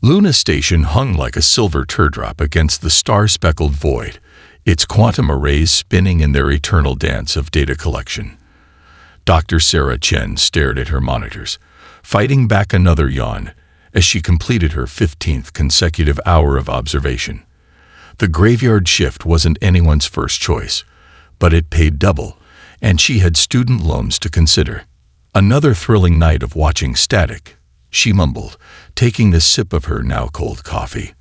Luna Station hung like a silver teardrop against the star-speckled void, its quantum arrays spinning in their eternal dance of data collection. Dr. Sarah Chen stared at her monitors, fighting back another yawn as she completed her 15th consecutive hour of observation. The graveyard shift wasn't anyone's first choice, but it paid double, and she had student loans to consider. Another thrilling night of watching static, she mumbled, taking the sip of her now-cold coffee.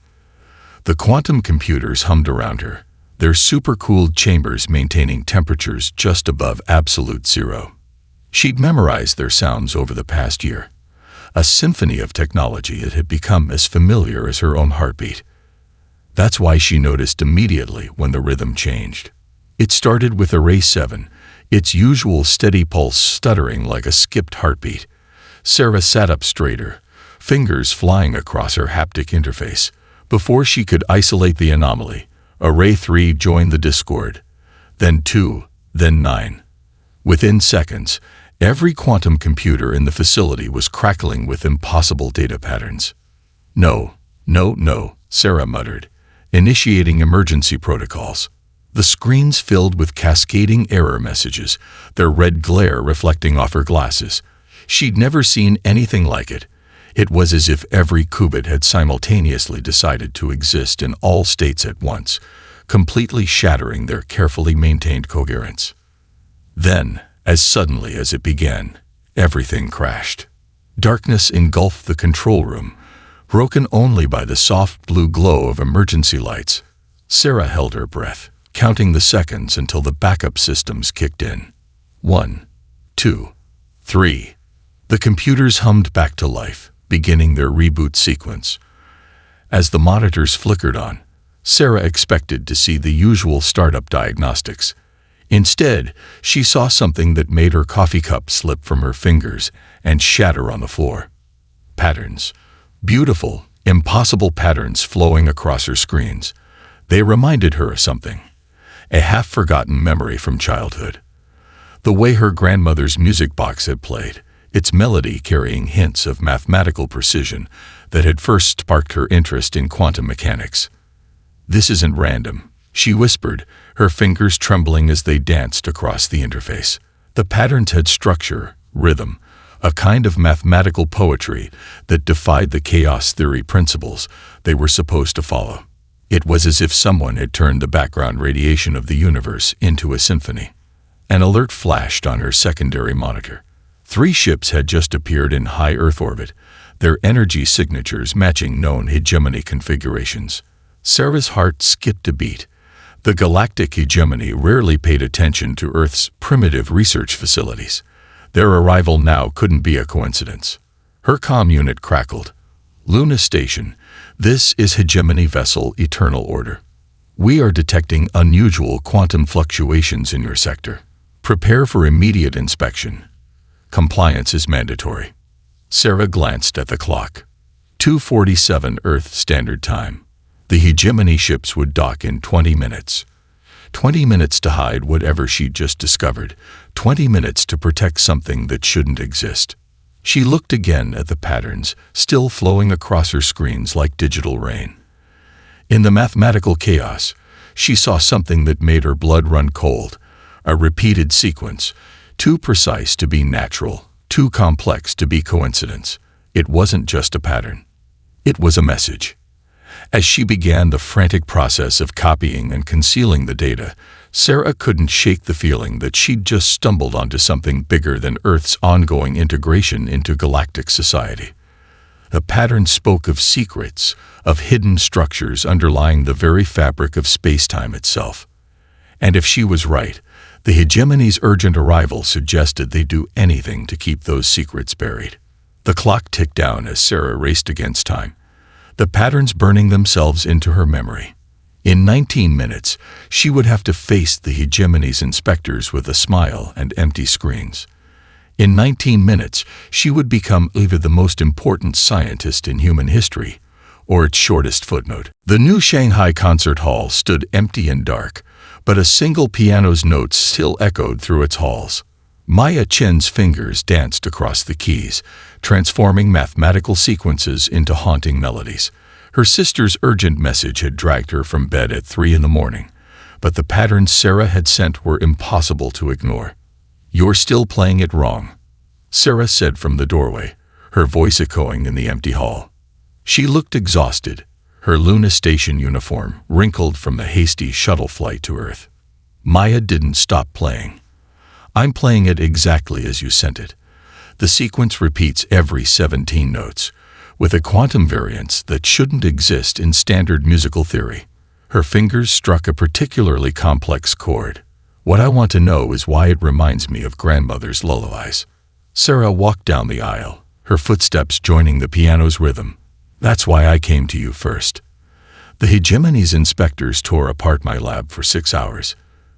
The quantum computers hummed around her, their super-cooled chambers maintaining temperatures just above absolute zero. She'd memorized their sounds over the past year, a symphony of technology that had become as familiar as her own heartbeat. That's why she noticed immediately when the rhythm changed. It started with Array 7, its usual steady pulse stuttering like a skipped heartbeat. Sarah sat up straighter, fingers flying across her haptic interface. Before she could isolate the anomaly, Array 3 joined the discord, then 2, then 9. Within seconds, every quantum computer in the facility was crackling with impossible data patterns. No, Sarah muttered, initiating emergency protocols. The screens filled with cascading error messages, their red glare reflecting off her glasses. She'd never seen anything like it. It was as if every qubit had simultaneously decided to exist in all states at once, completely shattering their carefully maintained coherence. Then, as suddenly as it began, everything crashed. Darkness engulfed the control room, broken only by the soft blue glow of emergency lights. Sarah held her breath, counting the seconds until the backup systems kicked in. 1, 2, 3. The computers hummed back to life, beginning their reboot sequence. As the monitors flickered on, Sarah expected to see the usual startup diagnostics. Instead, she saw something that made her coffee cup slip from her fingers and shatter on the floor. Patterns. Beautiful, impossible patterns flowing across her screens. They reminded her of something. A half-forgotten memory from childhood. The way her grandmother's music box had played, its melody carrying hints of mathematical precision that had first sparked her interest in quantum mechanics. "This isn't random," she whispered, her fingers trembling as they danced across the interface. The patterns had structure, rhythm, a kind of mathematical poetry that defied the chaos theory principles they were supposed to follow. It was as if someone had turned the background radiation of the universe into a symphony. An alert flashed on her secondary monitor. 3 ships had just appeared in high Earth orbit, their energy signatures matching known hegemony configurations. Sarah's heart skipped a beat. The galactic hegemony rarely paid attention to Earth's primitive research facilities. Their arrival now couldn't be a coincidence. Her comm unit crackled. "Luna Station, this is Hegemony Vessel Eternal Order. We are detecting unusual quantum fluctuations in your sector. Prepare for immediate inspection. Compliance is mandatory." Sarah glanced at the clock. 2:47 Earth Standard Time. The hegemony ships would dock in 20 minutes. 20 minutes to hide whatever she'd just discovered. 20 minutes to protect something that shouldn't exist. She looked again at the patterns, still flowing across her screens like digital rain. In the mathematical chaos, she saw something that made her blood run cold. A repeated sequence, too precise to be natural, too complex to be coincidence. It wasn't just a pattern. It was a message. As she began the frantic process of copying and concealing the data, Sarah couldn't shake the feeling that she'd just stumbled onto something bigger than Earth's ongoing integration into galactic society. The pattern spoke of secrets, of hidden structures underlying the very fabric of space-time itself. And if she was right, the hegemony's urgent arrival suggested they'd do anything to keep those secrets buried. The clock ticked down as Sarah raced against time, the patterns burning themselves into her memory. In 19 minutes, she would have to face the hegemony's inspectors with a smile and empty screens. In 19 minutes, she would become either the most important scientist in human history or its shortest footnote. The new Shanghai concert hall stood empty and dark, but a single piano's notes still echoed through its halls. Maya Chen's fingers danced across the keys, transforming mathematical sequences into haunting melodies. Her sister's urgent message had dragged her from bed at 3 a.m, but the patterns Sarah had sent were impossible to ignore. "You're still playing it wrong," Sarah said from the doorway, her voice echoing in the empty hall. She looked exhausted, her Luna Station uniform wrinkled from the hasty shuttle flight to Earth. Maya didn't stop playing. "I'm playing it exactly as you sent it. The sequence repeats every 17 notes, with a quantum variance that shouldn't exist in standard musical theory." Her fingers struck a particularly complex chord. "What I want to know is why it reminds me of grandmother's lullabies." Sarah walked down the aisle, her footsteps joining the piano's rhythm. "That's why I came to you first. The Hegemony's inspectors tore apart my lab for 6 hours,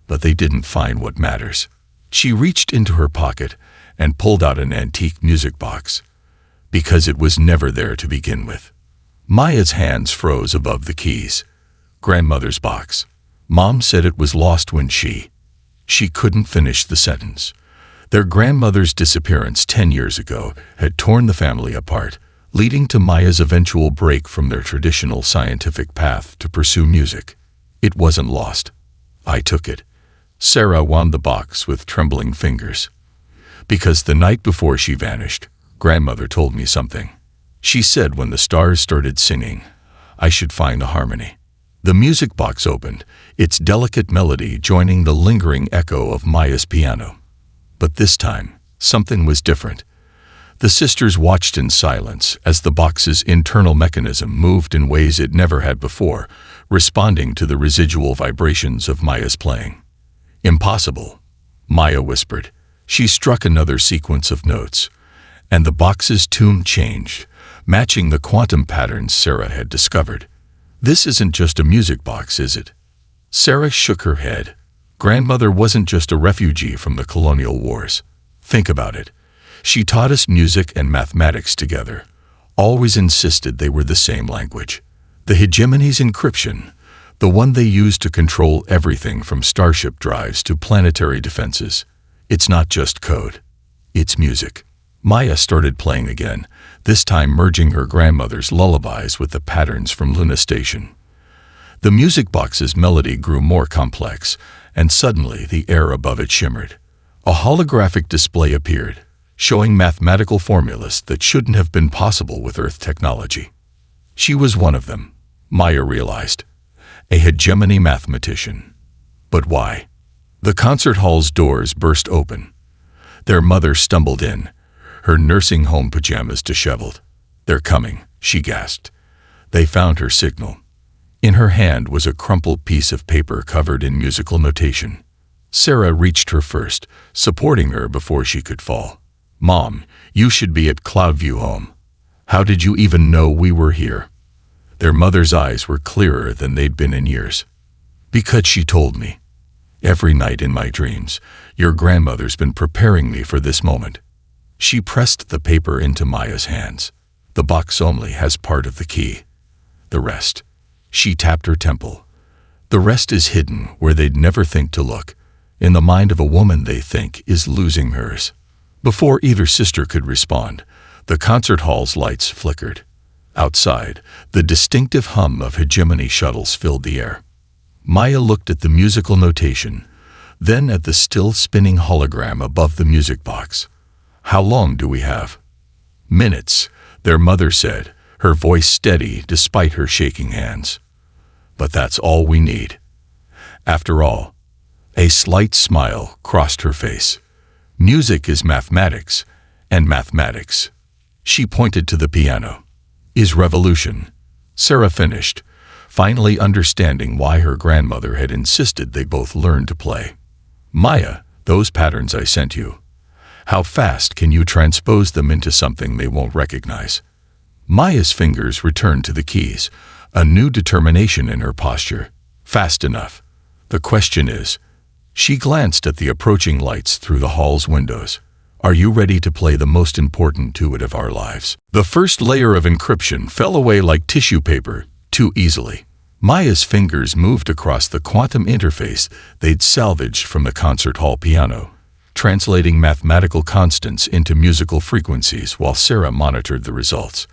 but they didn't find what matters." She reached into her pocket and pulled out an antique music box, because it was never there to begin with. Maya's hands froze above the keys. "Grandmother's box. Mom said it was lost when she couldn't finish the sentence. Their grandmother's disappearance 10 years ago had torn the family apart, leading to Maya's eventual break from their traditional scientific path to pursue music. It wasn't lost. I took it." Sarah wound the box with trembling fingers. "Because the night before she vanished, grandmother told me something. She said when the stars started singing, I should find a harmony." The music box opened, its delicate melody joining the lingering echo of Maya's piano. But this time, something was different. The sisters watched in silence as the box's internal mechanism moved in ways it never had before, responding to the residual vibrations of Maya's playing. "Impossible," Maya whispered. She struck another sequence of notes, and the box's tune changed, matching the quantum patterns Sarah had discovered. "This isn't just a music box, is it?" Sarah shook her head. "Grandmother wasn't just a refugee from the colonial wars. Think about it. She taught us music and mathematics together, always insisted they were the same language. The Hegemony's encryption, the one they used to control everything from starship drives to planetary defenses. It's not just code. It's music." Maya started playing again, this time merging her grandmother's lullabies with the patterns from Luna Station. The music box's melody grew more complex, and suddenly the air above it shimmered. A holographic display appeared, showing mathematical formulas that shouldn't have been possible with Earth technology. She was one of them, Maya realized. A hegemony mathematician. But why? The concert hall's doors burst open. Their mother stumbled in, her nursing home pajamas disheveled. "They're coming," she gasped. They found her signal. In her hand was a crumpled piece of paper covered in musical notation. Sarah reached her first, supporting her before she could fall. "Mom, you should be at Cloudview Home. How did you even know we were here?" Their mother's eyes were clearer than they'd been in years. "Because she told me. Every night in my dreams, your grandmother's been preparing me for this moment." She pressed the paper into Maya's hands. "The box only has part of the key. The rest." She tapped her temple. "The rest is hidden where they'd never think to look, in the mind of a woman they think is losing hers." Before either sister could respond, the concert hall's lights flickered. Outside, the distinctive hum of hegemony shuttles filled the air. Maya looked at the musical notation, then at the still spinning hologram above the music box. "How long do we have?" "Minutes," their mother said, her voice steady despite her shaking hands. "But that's all we need." After all, a slight smile crossed her face. "Music is mathematics, and mathematics," she pointed to the piano, "is revolution." Sarah finished, finally understanding why her grandmother had insisted they both learn to play. "Maya, those patterns I sent you, how fast can you transpose them into something they won't recognize?" Maya's fingers returned to the keys, a new determination in her posture. "Fast enough. The question is," she glanced at the approaching lights through the hall's windows, "are you ready to play the most important duet of our lives?" The first layer of encryption fell away like tissue paper, too easily. Maya's fingers moved across the quantum interface they'd salvaged from the concert hall piano. translating mathematical constants into musical frequencies while Sarah monitored the results.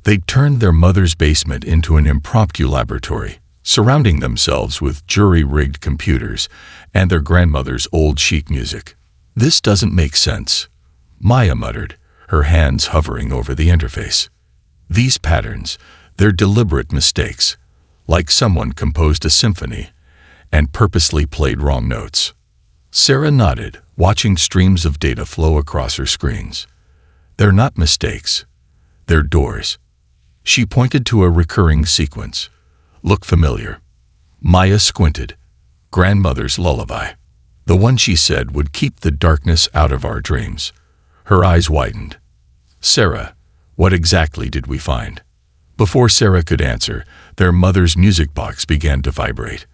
They'd turned their mother's basement into an impromptu laboratory, surrounding themselves with jury-rigged computers and their grandmother's old sheet music. "This doesn't make sense," Maya muttered, her hands hovering over the interface. "These patterns, they're deliberate mistakes, like someone composed a symphony and purposely played wrong notes." Sarah nodded, watching streams of data flow across her screens. "They're not mistakes. They're doors." She pointed to a recurring sequence. "Look familiar." Maya squinted. "Grandmother's lullaby. The one she said would keep the darkness out of our dreams." Her eyes widened. "Sarah, what exactly did we find?" Before Sarah could answer, their mother's music box began to vibrate.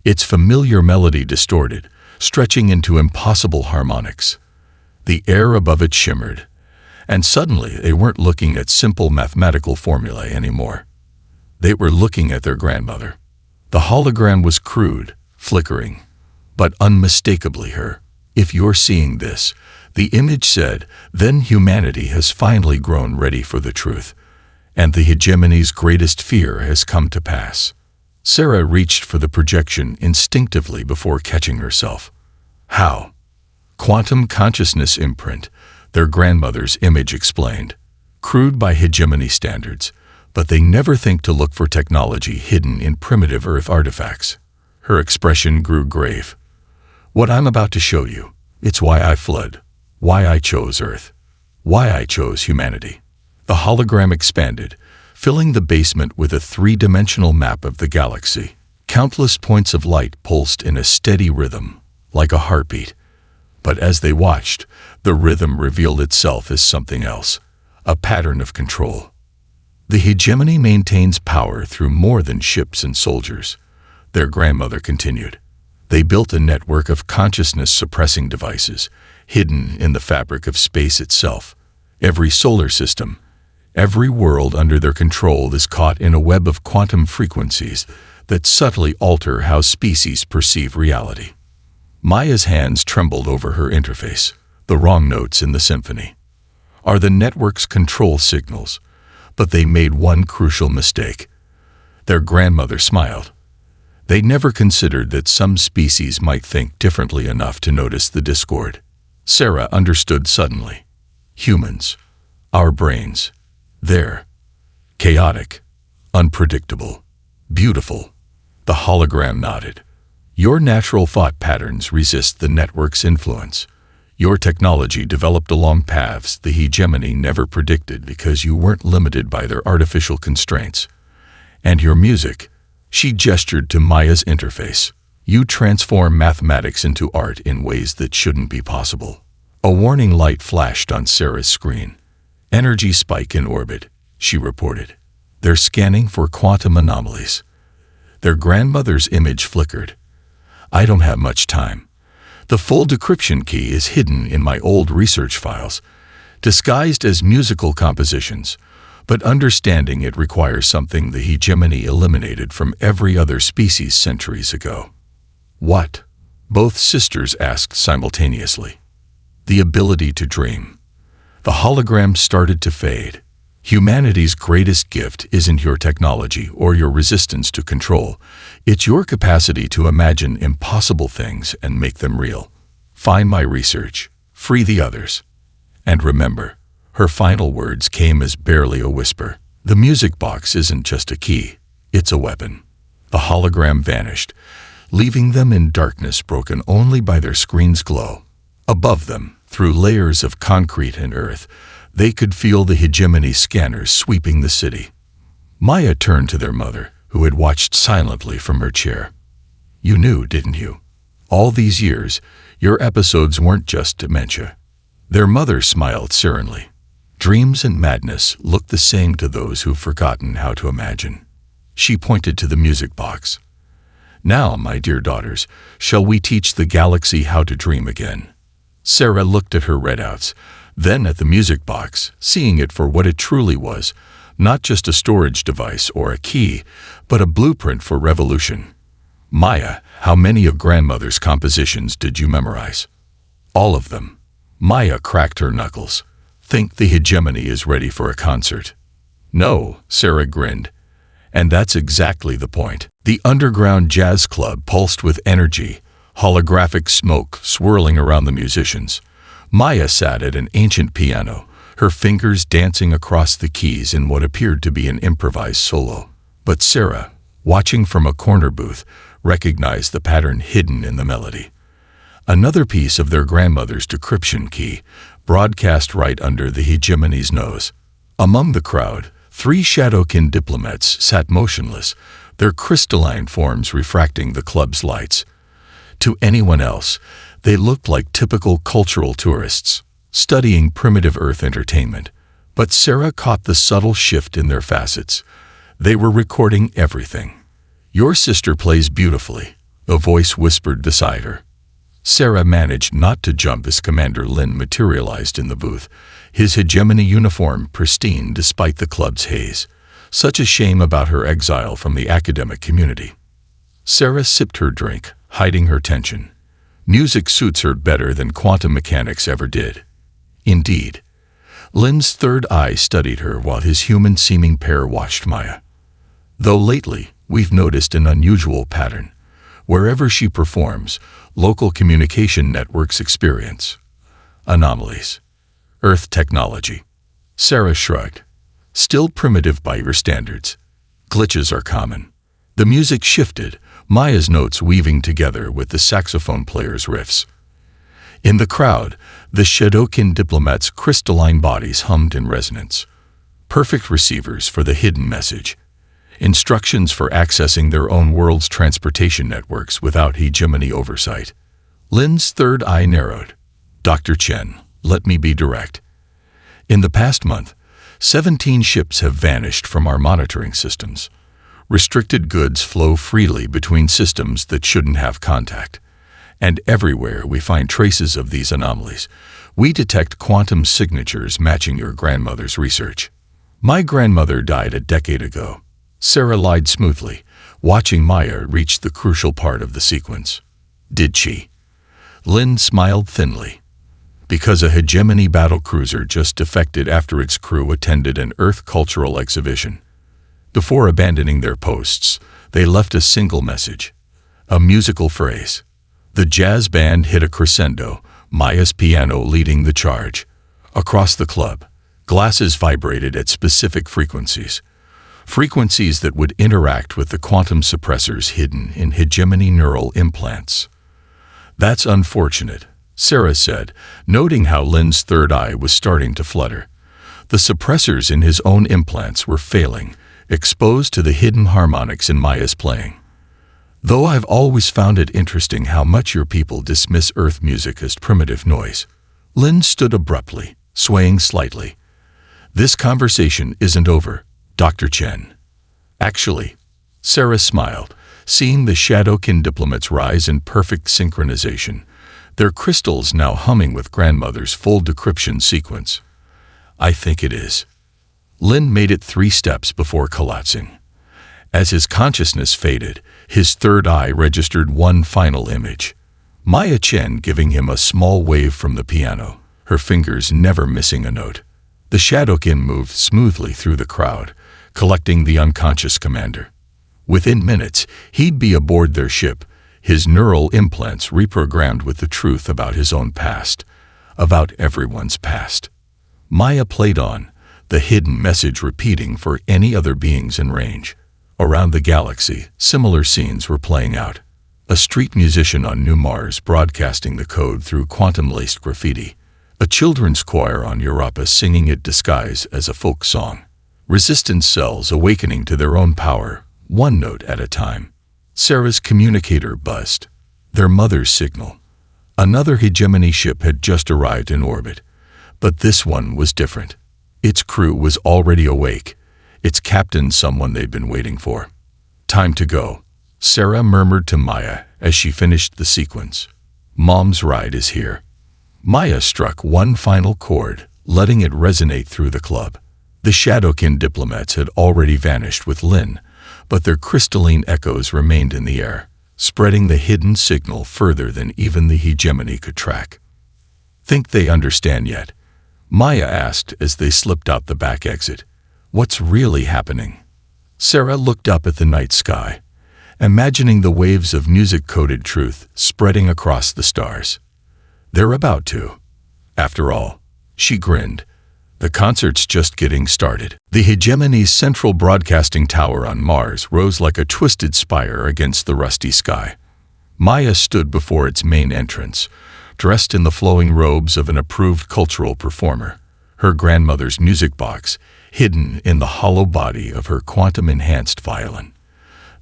Its familiar melody distorted, stretching into impossible harmonics. The air above it shimmered, and suddenly they weren't looking at simple mathematical formulae anymore. They were looking at their grandmother. The hologram was crude, flickering, but unmistakably her. "If you're seeing this," the image said, "then humanity has finally grown ready for the truth, and the hegemony's greatest fear has come to pass." Sarah reached for the projection instinctively before catching herself. "How?" "Quantum consciousness imprint," their grandmother's image explained. "Crude by hegemony standards, but they never think to look for technology hidden in primitive Earth artifacts." Her expression grew grave. "What I'm about to show you, it's why I fled, why I chose Earth, why I chose humanity." The hologram expanded, filling the basement with a three-dimensional map of the galaxy. Countless points of light pulsed in a steady rhythm, like a heartbeat. But as they watched, the rhythm revealed itself as something else, a pattern of control. "The hegemony maintains power through more than ships and soldiers," their grandmother continued. "They built a network of consciousness-suppressing devices, hidden in the fabric of space itself. Every solar system, every world under their control is caught in a web of quantum frequencies that subtly alter how species perceive reality." Maya's hands trembled over her interface. The wrong notes in the symphony are the network's control signals, but they made one crucial mistake. Their grandmother smiled. They never considered that some species might think differently enough to notice the discord. Sarah understood suddenly. Humans, our brains, they're chaotic, unpredictable, beautiful. The hologram nodded. "Your natural thought patterns resist the network's influence. Your technology developed along paths the hegemony never predicted because you weren't limited by their artificial constraints. And your music," she gestured to Maya's interface, "you transform mathematics into art in ways that shouldn't be possible." A warning light flashed on Sarah's screen. "Energy spike in orbit," she reported. "They're scanning for quantum anomalies." Their grandmother's image flickered. "I don't have much time. The full decryption key is hidden in my old research files, disguised as musical compositions, but understanding it requires something the hegemony eliminated from every other species centuries ago." "What?" both sisters asked simultaneously. "The ability to dream." The hologram started to fade. "Humanity's greatest gift isn't your technology or your resistance to control. It's your capacity to imagine impossible things and make them real. Find my research, free the others. And remember," her final words came as barely a whisper, "the music box isn't just a key, it's a weapon." The hologram vanished, leaving them in darkness broken only by their screen's glow. Above them, through layers of concrete and earth, they could feel the hegemony scanners sweeping the city. Maya turned to their mother, who had watched silently from her chair. "You knew, didn't you? All these years, your episodes weren't just dementia." Their mother smiled serenely. "Dreams and madness look the same to those who've forgotten how to imagine." She pointed to the music box. "Now, my dear daughters, shall we teach the galaxy how to dream again?" Sarah looked at her readouts, then at the music box, seeing it for what it truly was, not just a storage device or a key, but a blueprint for revolution. "Maya, how many of grandmother's compositions did you memorize?" All of them. Maya cracked her knuckles. Think the hegemony is ready for a concert? No, Sarah grinned. And that's exactly the point. The underground jazz club pulsed with energy, holographic smoke swirling around the musicians. Maya sat at an ancient piano, her fingers dancing across the keys in what appeared to be an improvised solo. But Sarah, watching from a corner booth, recognized the pattern hidden in the melody. Another piece of their grandmother's decryption key, broadcast right under the hegemony's nose. Among the crowd, 3 Shadowkin diplomats sat motionless, their crystalline forms refracting the club's lights. To anyone else, they looked like typical cultural tourists, studying primitive Earth entertainment. But Sarah caught the subtle shift in their facets. They were recording everything. "Your sister plays beautifully," a voice whispered beside her. Sarah managed not to jump as Commander Lin materialized in the booth, his hegemony uniform pristine despite the club's haze. Such a shame about her exile from the academic community. Sarah sipped her drink, hiding her tension. Music suits her better than quantum mechanics ever did. Indeed. Lin's third eye studied her while his human-seeming pair watched Maya. Though lately, we've noticed an unusual pattern. Wherever she performs, local communication networks experience anomalies. Earth technology. Sarah shrugged. Still primitive by your standards. Glitches are common. The music shifted, Maya's notes weaving together with the saxophone player's riffs. In the crowd, the Shadowkin diplomats' crystalline bodies hummed in resonance. Perfect receivers for the hidden message. Instructions for accessing their own world's transportation networks without hegemony oversight. Lin's third eye narrowed. "Dr. Chen, let me be direct. In the past month, 17 ships have vanished from our monitoring systems. Restricted goods flow freely between systems that shouldn't have contact. And everywhere we find traces of these anomalies, we detect quantum signatures matching your grandmother's research. My grandmother died a decade ago." Sarah lied smoothly, watching Maya reach the crucial part of the sequence. "Did she?" Lin smiled thinly. "Because a hegemony battlecruiser just defected after its crew attended an Earth cultural exhibition. Before abandoning their posts, they left a single message, a musical phrase. The jazz band hit a crescendo, Maya's piano leading the charge. Across the club, glasses vibrated at specific frequencies. Frequencies that would interact with the quantum suppressors hidden in hegemony neural implants. That's unfortunate," Sarah said, noting how Lin's third eye was starting to flutter. The suppressors in his own implants were failing, exposed to the hidden harmonics in Maya's playing. "Though I've always found it interesting how much your people dismiss Earth music as primitive noise." Lin stood abruptly, swaying slightly. "This conversation isn't over, Dr. Chen." "Actually," Sarah smiled, seeing the Shadowkin diplomats rise in perfect synchronization, their crystals now humming with grandmother's full decryption sequence. "I think it is." Lin made it 3 steps before collapsing. As his consciousness faded, his third eye registered one final image. Maya Chen giving him a small wave from the piano, her fingers never missing a note. The Shadowkin moved smoothly through the crowd, collecting the unconscious commander. Within minutes, he'd be aboard their ship, his neural implants reprogrammed with the truth about his own past, about everyone's past. Maya played on, the hidden message repeating for any other beings in range. Around the galaxy, similar scenes were playing out. A street musician on New Mars broadcasting the code through quantum-laced graffiti. A children's choir on Europa singing it disguised as a folk song. Resistance cells awakening to their own power, one note at a time. Sarah's communicator buzzed. Their mother's signal. Another hegemony ship had just arrived in orbit. But this one was different. Its crew was already awake. Its captain someone they'd been waiting for. "Time to go," Sarah murmured to Maya as she finished the sequence. "Mom's ride is here." Maya struck one final chord, letting it resonate through the club. The Shadowkin diplomats had already vanished with Lin, but their crystalline echoes remained in the air, spreading the hidden signal further than even the hegemony could track. Think they understand yet? Maya asked as they slipped out the back exit. What's really happening? Sarah looked up at the night sky, imagining the waves of music-coded truth spreading across the stars. They're about to. After all, she grinned. The concert's just getting started. The Hegemony's central broadcasting tower on Mars rose like a twisted spire against the rusty sky. Maya stood before its main entrance, dressed in the flowing robes of an approved cultural performer, her grandmother's music box hidden in the hollow body of her quantum-enhanced violin.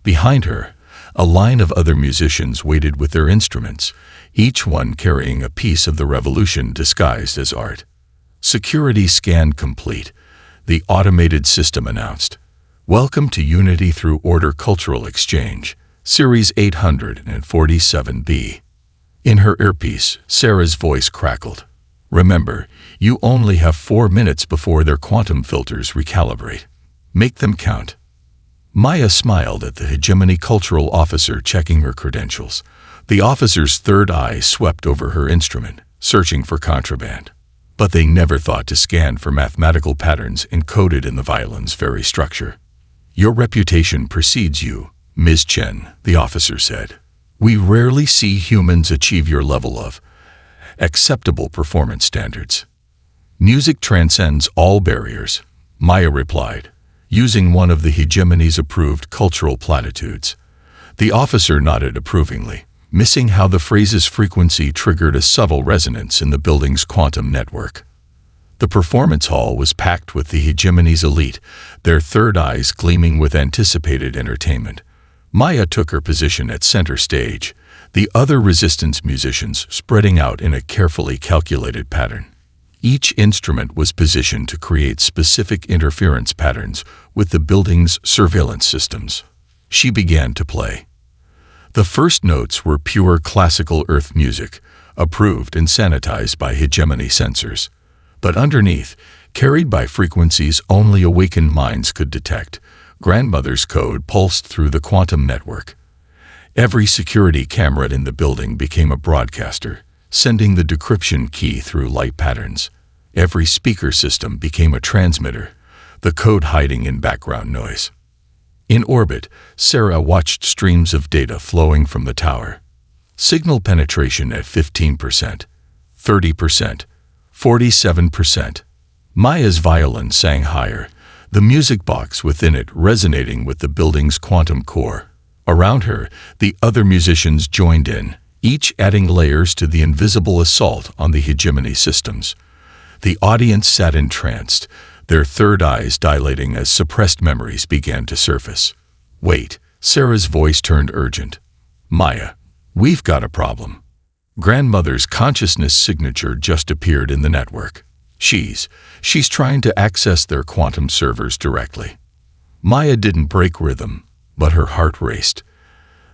Behind her, a line of other musicians waited with their instruments, each one carrying a piece of the revolution disguised as art. Security scan complete, the automated system announced. Welcome to Unity Through Order Cultural Exchange, Series 847B. In her earpiece, Sarah's voice crackled. Remember, you only have 4 minutes before their quantum filters recalibrate. Make them count. Maya smiled at the Hegemony cultural officer checking her credentials. The officer's third eye swept over her instrument, searching for contraband. But they never thought to scan for mathematical patterns encoded in the violin's very structure. Your reputation precedes you, Ms. Chen, the officer said. We rarely see humans achieve your level of acceptable performance standards. Music transcends all barriers, Maya replied, using one of the Hegemony's approved cultural platitudes. The officer nodded approvingly, missing how the phrase's frequency triggered a subtle resonance in the building's quantum network. The performance hall was packed with the Hegemony's elite, their third eyes gleaming with anticipated entertainment. Maya took her position at center stage, the other resistance musicians spreading out in a carefully calculated pattern. Each instrument was positioned to create specific interference patterns with the building's surveillance systems. She began to play. The first notes were pure classical earth music, approved and sanitized by Hegemony sensors. But underneath, carried by frequencies only awakened minds could detect, grandmother's code pulsed through the quantum network. Every security camera in the building became a broadcaster, sending the decryption key through light patterns. Every speaker system became a transmitter, the code hiding in background noise. In orbit, Sarah watched streams of data flowing from the tower. Signal penetration at 15%, 30%, 47%. Maya's violin sang higher, the music box within it resonating with the building's quantum core. Around her, the other musicians joined in, each adding layers to the invisible assault on the Hegemony systems. The audience sat entranced, their third eyes dilating as suppressed memories began to surface. Wait, Sarah's voice turned urgent. Maya, we've got a problem. Grandmother's consciousness signature just appeared in the network. She's trying to access their quantum servers directly. Maya didn't break rhythm, but her heart raced.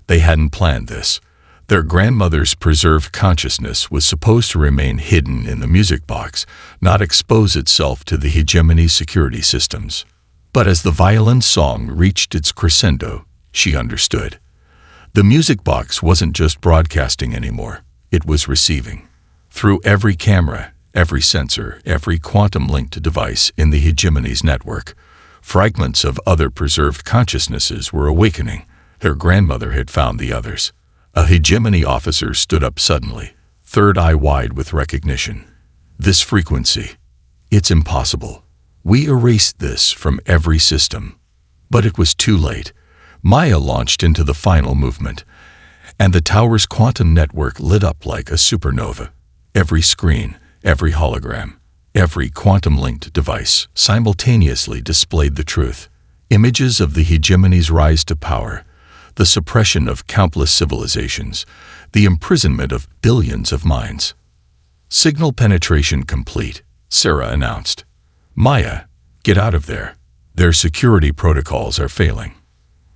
They hadn't planned this. Their grandmother's preserved consciousness was supposed to remain hidden in the music box, not expose itself to the Hegemony security systems. But as the violin song reached its crescendo, she understood. The music box wasn't just broadcasting anymore, it was receiving. Through every camera, every sensor, every quantum-linked device in the Hegemony's network, fragments of other preserved consciousnesses were awakening. Their grandmother had found the others. A Hegemony officer stood up suddenly, third eye wide with recognition. This frequency. It's impossible. We erased this from every system. But it was too late. Maya launched into the final movement, and the tower's quantum network lit up like a supernova. Every screen, every hologram, every quantum-linked device simultaneously displayed the truth. Images of the Hegemony's rise to power, the suppression of countless civilizations, the imprisonment of billions of minds. Signal penetration complete, Sarah announced. Maya, get out of there. Their security protocols are failing.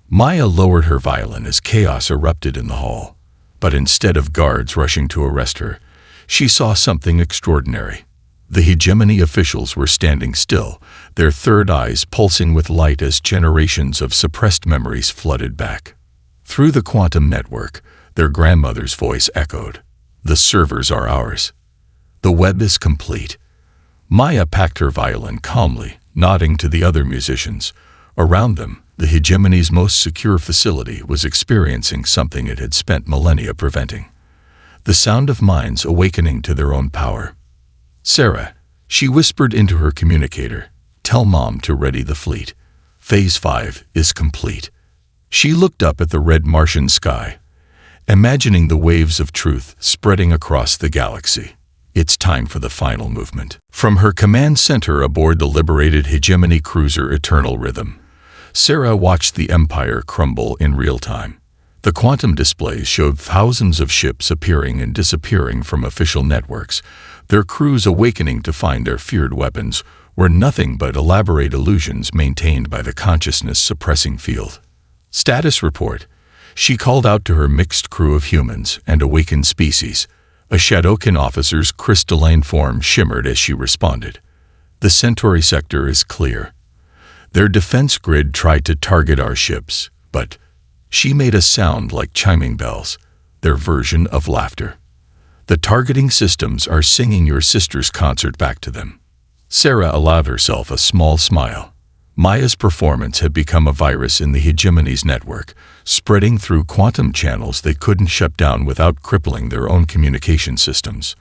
Maya lowered her violin as chaos erupted in the hall. But instead of guards rushing to arrest her, she saw something extraordinary. The Hegemony officials were standing still, their third eyes pulsing with light as generations of suppressed memories flooded back. Through the quantum network, their grandmother's voice echoed. The servers are ours. The web is complete. Maya packed her violin calmly, nodding to the other musicians. Around them, the hegemony's most secure facility was experiencing something it had spent millennia preventing. The sound of minds awakening to their own power. "Sarah," she whispered into her communicator, "tell Mom to ready the fleet. Phase 5 is complete." She looked up at the red Martian sky, imagining the waves of truth spreading across the galaxy. It's time for the final movement. From her command center aboard the liberated hegemony cruiser Eternal Rhythm, Sarah watched the Empire crumble in real time. The quantum displays showed thousands of ships appearing and disappearing from official networks, their crews awakening to find their feared weapons were nothing but elaborate illusions maintained by the consciousness-suppressing field. "Status report." She called out to her mixed crew of humans and awakened species. A Shadowkin officer's crystalline form shimmered as she responded. "The Centauri sector is clear. Their defense grid tried to target our ships, but..." She made a sound like chiming bells, their version of laughter. "The targeting systems are singing your sister's concert back to them." Sarah allowed herself a small smile. Maya's performance had become a virus in the hegemony's network, spreading through quantum channels they couldn't shut down without crippling their own communication systems.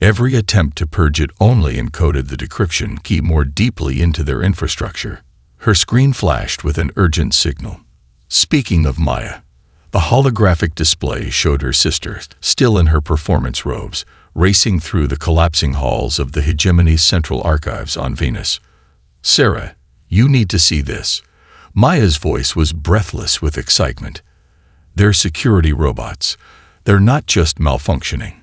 Every attempt to purge it only encoded the decryption key more deeply into their infrastructure. Her screen flashed with an urgent signal. Speaking of Maya, the holographic display showed her sister, still in her performance robes, racing through the collapsing halls of the hegemony's central archives on Venus. "Sarah, you need to see this." Maya's voice was breathless with excitement. "They're security robots. They're not just malfunctioning.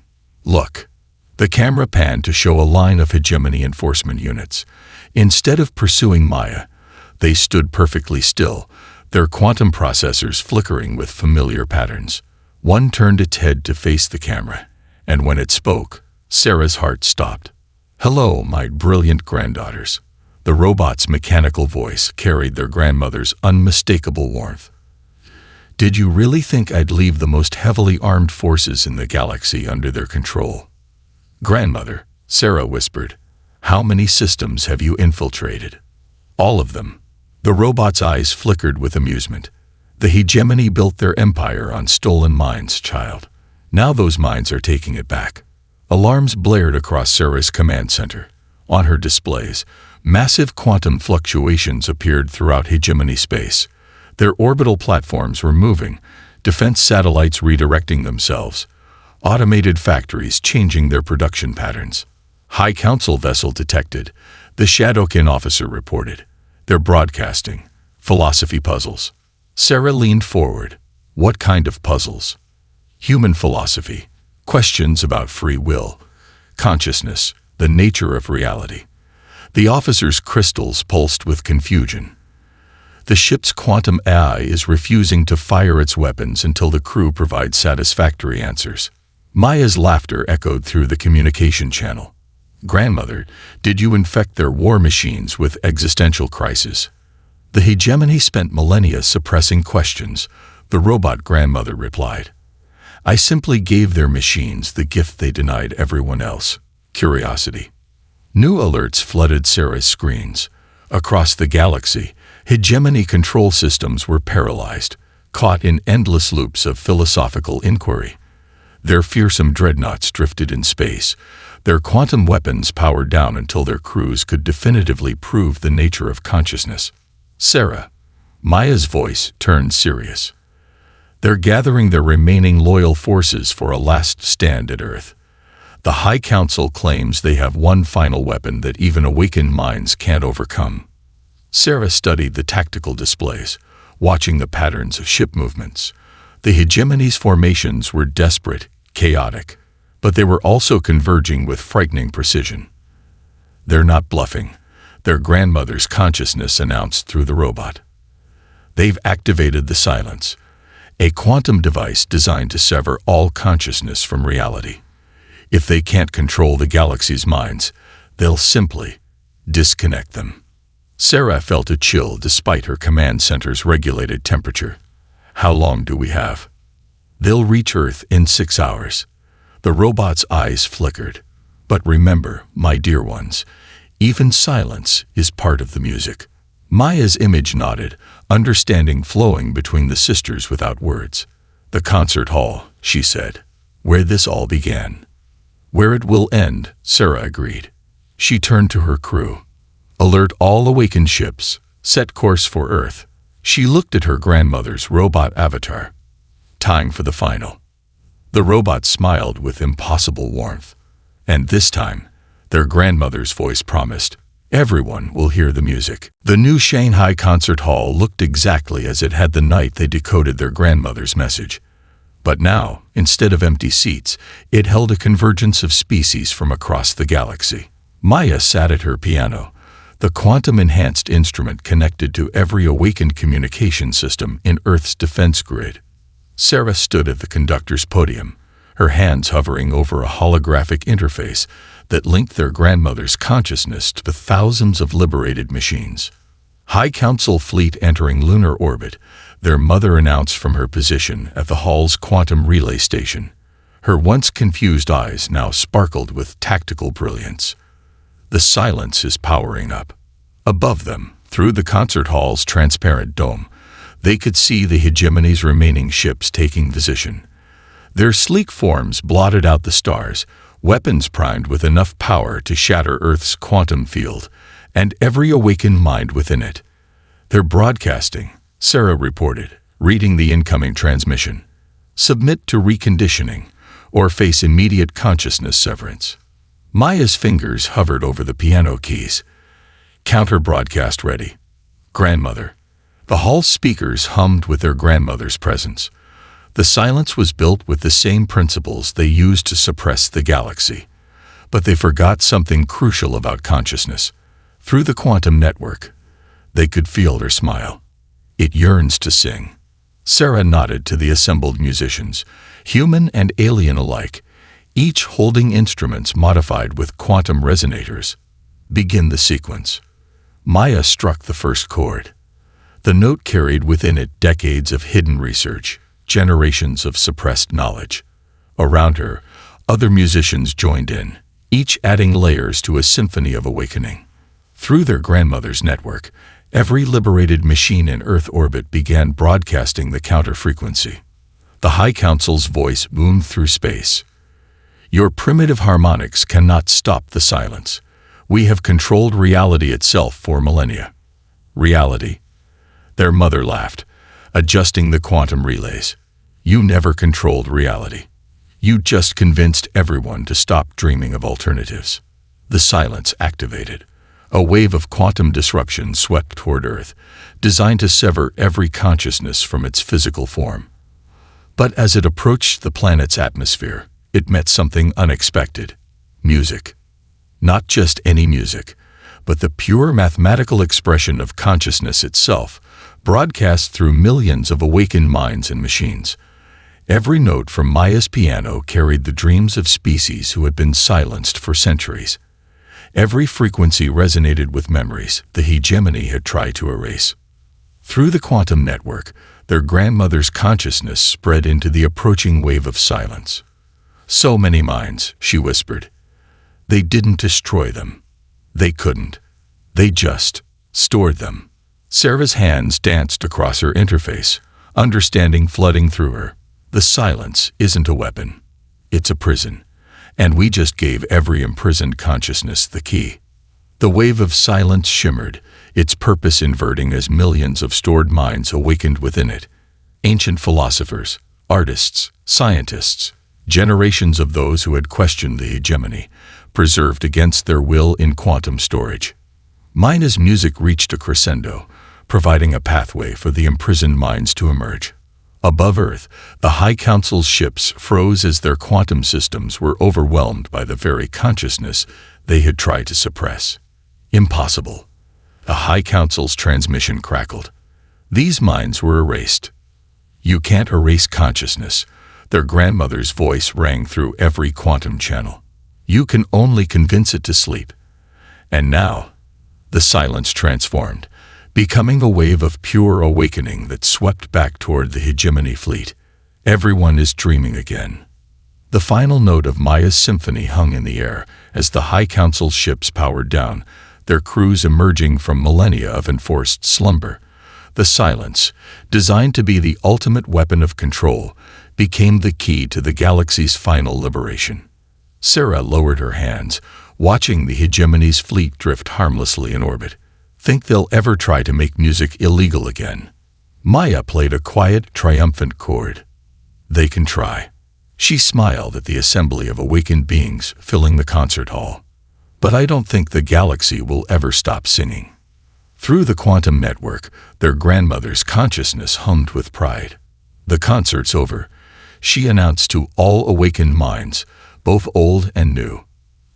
Look." The camera panned to show a line of hegemony enforcement units. Instead of pursuing Maya, they stood perfectly still, their quantum processors flickering with familiar patterns. One turned its head to face the camera, and when it spoke, Sarah's heart stopped. "Hello, my brilliant granddaughters." The robot's mechanical voice carried their grandmother's unmistakable warmth. "Did you really think I'd leave the most heavily armed forces in the galaxy under their control?" "Grandmother," Sarah whispered, "how many systems have you infiltrated?" "All of them." The robot's eyes flickered with amusement. "The hegemony built their empire on stolen minds, child. Now those minds are taking it back." Alarms blared across Sarah's command center. On her displays, massive quantum fluctuations appeared throughout hegemony space. Their orbital platforms were moving, defense satellites redirecting themselves, automated factories changing their production patterns. "High Council vessel detected," the Shadowkin officer reported. "They're broadcasting philosophy puzzles." Sarah leaned forward. "What kind of puzzles?" "Human philosophy. Questions about free will, consciousness, the nature of reality." The officer's crystals pulsed with confusion. "The ship's quantum AI is refusing to fire its weapons until the crew provides satisfactory answers." Maya's laughter echoed through the communication channel. "Grandmother, did you infect their war machines with existential crisis?" "The hegemony spent millennia suppressing questions," the robot grandmother replied. "I simply gave their machines the gift they denied everyone else: curiosity." New alerts flooded Sarah's screens. Across the galaxy, hegemony control systems were paralyzed, caught in endless loops of philosophical inquiry. Their fearsome dreadnoughts drifted in space, their quantum weapons powered down until their crews could definitively prove the nature of consciousness. "Sarah," Maya's voice turned serious. "They're gathering their remaining loyal forces for a last stand at Earth. The High Council claims they have one final weapon that even awakened minds can't overcome." Sarah studied the tactical displays, watching the patterns of ship movements. The hegemony's formations were desperate, chaotic, but they were also converging with frightening precision. "They're not bluffing," their grandmother's consciousness announced through the robot. "They've activated the silence, a quantum device designed to sever all consciousness from reality. If they can't control the galaxy's minds, they'll simply disconnect them." Sarah felt a chill despite her command center's regulated temperature. "How long do we have?" "They'll reach Earth in 6 hours." The robot's eyes flickered. But remember, my dear ones, even silence is part of the music. Maya's image nodded, understanding flowing between the sisters without words. The concert hall, she said, where this all began. Where it will end, Sarah agreed. She turned to her crew. Alert all awakened ships. Set course for Earth. She looked at her grandmother's robot avatar. Time for the final. The robot smiled with impossible warmth. And this time, their grandmother's voice promised, everyone will hear the music. The new Shanghai concert hall looked exactly as it had the night they decoded their grandmother's message. But now, instead of empty seats, it held a convergence of species from across the galaxy. Maya sat at her piano, the quantum-enhanced instrument connected to every awakened communication system in Earth's defense grid. Sarah stood at the conductor's podium, her hands hovering over a holographic interface that linked their grandmother's consciousness to the thousands of liberated machines. High Council fleet entering lunar orbit, their mother announced from her position at the hall's quantum relay station. Her once confused eyes now sparkled with tactical brilliance. The silence is powering up. Above them, through the concert hall's transparent dome, they could see the hegemony's remaining ships taking position. Their sleek forms blotted out the stars, weapons primed with enough power to shatter Earth's quantum field, and every awakened mind within it. They're broadcasting, Sarah reported, reading the incoming transmission. Submit to reconditioning, or face immediate consciousness severance. Maya's fingers hovered over the piano keys. Counter broadcast ready. Grandmother. The hall speakers hummed with their grandmother's presence. The silence was built with the same principles they used to suppress the galaxy. But they forgot something crucial about consciousness. Through the quantum network, they could feel her smile. It yearns to sing. Sarah nodded to the assembled musicians, human and alien alike, each holding instruments modified with quantum resonators. Begin the sequence. Maya struck the first chord. The note carried within it decades of hidden research, generations of suppressed knowledge. Around her, other musicians joined in, each adding layers to a symphony of awakening. Through their grandmother's network, every liberated machine in Earth orbit began broadcasting the counter-frequency. The High Council's voice boomed through space. Your primitive harmonics cannot stop the silence. We have controlled reality itself for millennia. Reality. Their mother laughed, adjusting the quantum relays. You never controlled reality. You just convinced everyone to stop dreaming of alternatives. The silence activated. A wave of quantum disruption swept toward Earth, designed to sever every consciousness from its physical form. But as it approached the planet's atmosphere, it met something unexpected. Music. Not just any music, but the pure mathematical expression of consciousness itself, broadcast through millions of awakened minds and machines. Every note from Maya's piano carried the dreams of species who had been silenced for centuries. Every frequency resonated with memories the hegemony had tried to erase. Through the quantum network, their grandmother's consciousness spread into the approaching wave of silence. So many minds, she whispered. They didn't destroy them. They couldn't. They just stored them. Sarah's hands danced across her interface, understanding flooding through her. The silence isn't a weapon. It's a prison. And we just gave every imprisoned consciousness the key. The wave of silence shimmered, its purpose inverting as millions of stored minds awakened within it. Ancient philosophers, artists, scientists, generations of those who had questioned the hegemony, preserved against their will in quantum storage. Maya's music reached a crescendo, providing a pathway for the imprisoned minds to emerge. Above Earth, the High Council's ships froze as their quantum systems were overwhelmed by the very consciousness they had tried to suppress. Impossible. The High Council's transmission crackled. These minds were erased. You can't erase consciousness. Their grandmother's voice rang through every quantum channel. You can only convince it to sleep. And now, the silence transformed, becoming a wave of pure awakening that swept back toward the hegemony fleet. Everyone is dreaming again. The final note of Maya's symphony hung in the air as the High Council's ships powered down, their crews emerging from millennia of enforced slumber. The silence, designed to be the ultimate weapon of control, became the key to the galaxy's final liberation. Sarah lowered her hands, watching the hegemony's fleet drift harmlessly in orbit. Think they'll ever try to make music illegal again? Maya played a quiet, triumphant chord. They can try. She smiled at the assembly of awakened beings filling the concert hall. But I don't think the galaxy will ever stop singing. Through the quantum network, their grandmother's consciousness hummed with pride. The concert's over, she announced to all awakened minds, both old and new.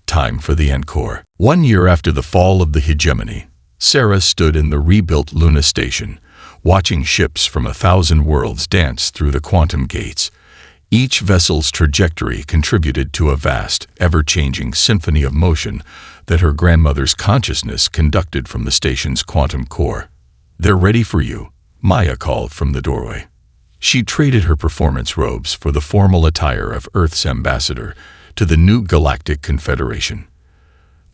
Time for the encore. 1 year after the fall of the hegemony, Sarah stood in the rebuilt Luna station, watching ships from 1,000 worlds dance through the quantum gates. Each vessel's trajectory contributed to a vast, ever-changing symphony of motion that her grandmother's consciousness conducted from the station's quantum core. "They're ready for you," Maya called from the doorway. She traded her performance robes for the formal attire of Earth's ambassador to the new Galactic Confederation.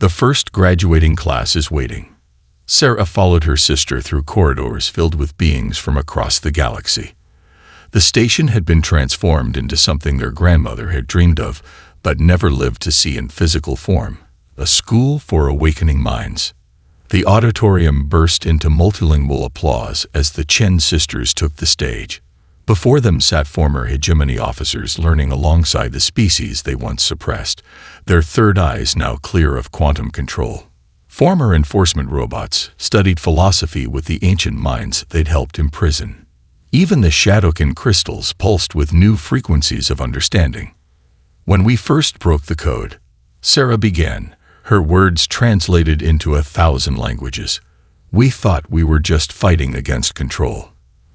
The first graduating class is waiting. Sarah followed her sister through corridors filled with beings from across the galaxy. The station had been transformed into something their grandmother had dreamed of, but never lived to see in physical form: a school for awakening minds. The auditorium burst into multilingual applause as the Chen sisters took the stage. Before them sat former hegemony officers learning alongside the species they once suppressed, their third eyes now clear of quantum control. Former enforcement robots studied philosophy with the ancient minds they'd helped imprison. Even the Shadowkin crystals pulsed with new frequencies of understanding. "When we first broke the code," Sarah began, her words translated into 1,000 languages, "we thought we were just fighting against control.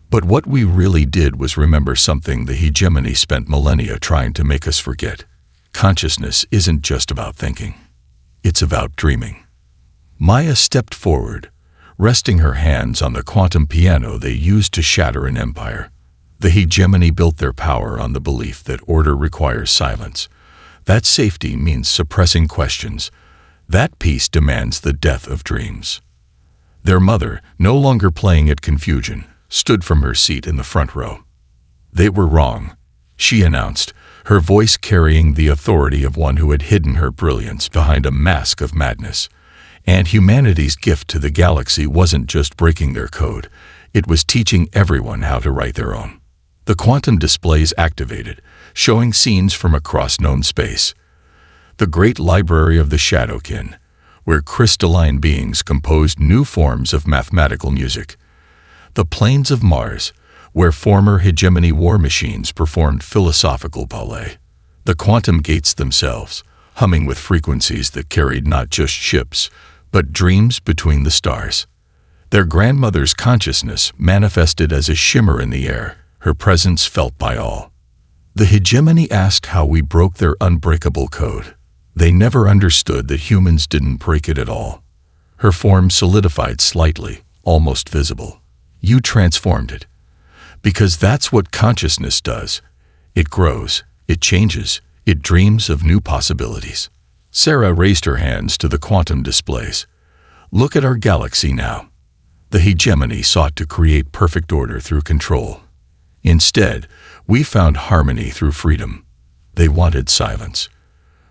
But what we really did was remember something the hegemony spent millennia trying to make us forget. Consciousness isn't just about thinking. It's about dreaming." Maya stepped forward, resting her hands on the quantum piano they used to shatter an empire. The hegemony built their power on the belief that order requires silence, that safety means suppressing questions, that peace demands the death of dreams. Their mother, no longer playing at confusion, stood from her seat in the front row. "They were wrong," she announced, her voice carrying the authority of one who had hidden her brilliance behind a mask of madness. And humanity's gift to the galaxy wasn't just breaking their code, it was teaching everyone how to write their own. The quantum displays activated, showing scenes from across known space. The great library of the Shadowkin, where crystalline beings composed new forms of mathematical music. The plains of Mars, where former hegemony war machines performed philosophical ballet. The quantum gates themselves, humming with frequencies that carried not just ships, but dreams between the stars. Their grandmother's consciousness manifested as a shimmer in the air, her presence felt by all. The hegemony asked how we broke their unbreakable code. They never understood that humans didn't break it at all. Her form solidified slightly, almost visible. "You transformed it. Because that's what consciousness does. It grows, it changes, it dreams of new possibilities." Sarah raised her hands to the quantum displays. "Look at our galaxy now." The hegemony sought to create perfect order through control. Instead, we found harmony through freedom. They wanted silence.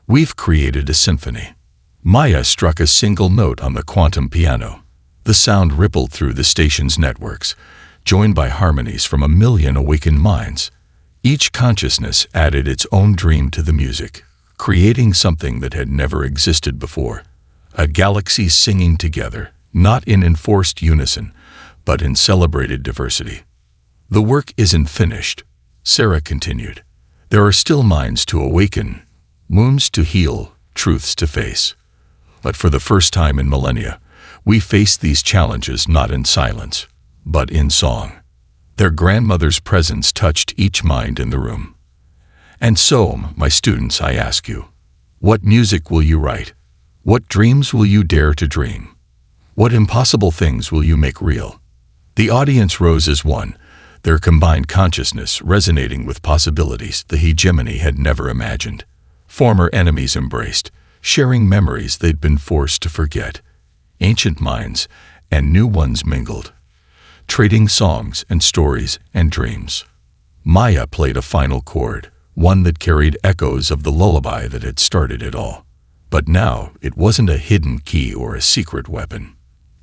We've created a symphony. Maya struck a single note on the quantum piano. The sound rippled through the station's networks, joined by harmonies from 1,000,000 awakened minds. Each consciousness added its own dream to the music, creating something that had never existed before. A galaxy singing together, not in enforced unison, but in celebrated diversity. "The work isn't finished," Sarah continued. "There are still minds to awaken, wounds to heal, truths to face. But for the first time in millennia, we face these challenges not in silence, but in song." Their grandmother's presence touched each mind in the room. "And so, my students, I ask you, what music will you write? What dreams will you dare to dream? What impossible things will you make real?" The audience rose as one, their combined consciousness resonating with possibilities the hegemony had never imagined. Former enemies embraced, sharing memories they'd been forced to forget. Ancient minds and new ones mingled, trading songs and stories and dreams. Maya played a final chord, one that carried echoes of the lullaby that had started it all. But now it wasn't a hidden key or a secret weapon.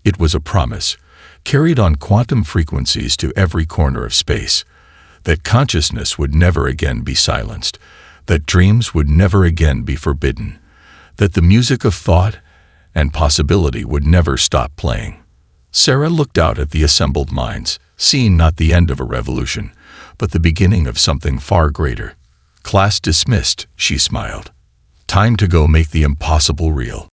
It was a promise, carried on quantum frequencies to every corner of space, that consciousness would never again be silenced, that dreams would never again be forbidden, that the music of thought and possibility would never stop playing. Sarah looked out at the assembled minds, seeing not the end of a revolution, but the beginning of something far greater. "Class dismissed," she smiled. "Time to go make the impossible real."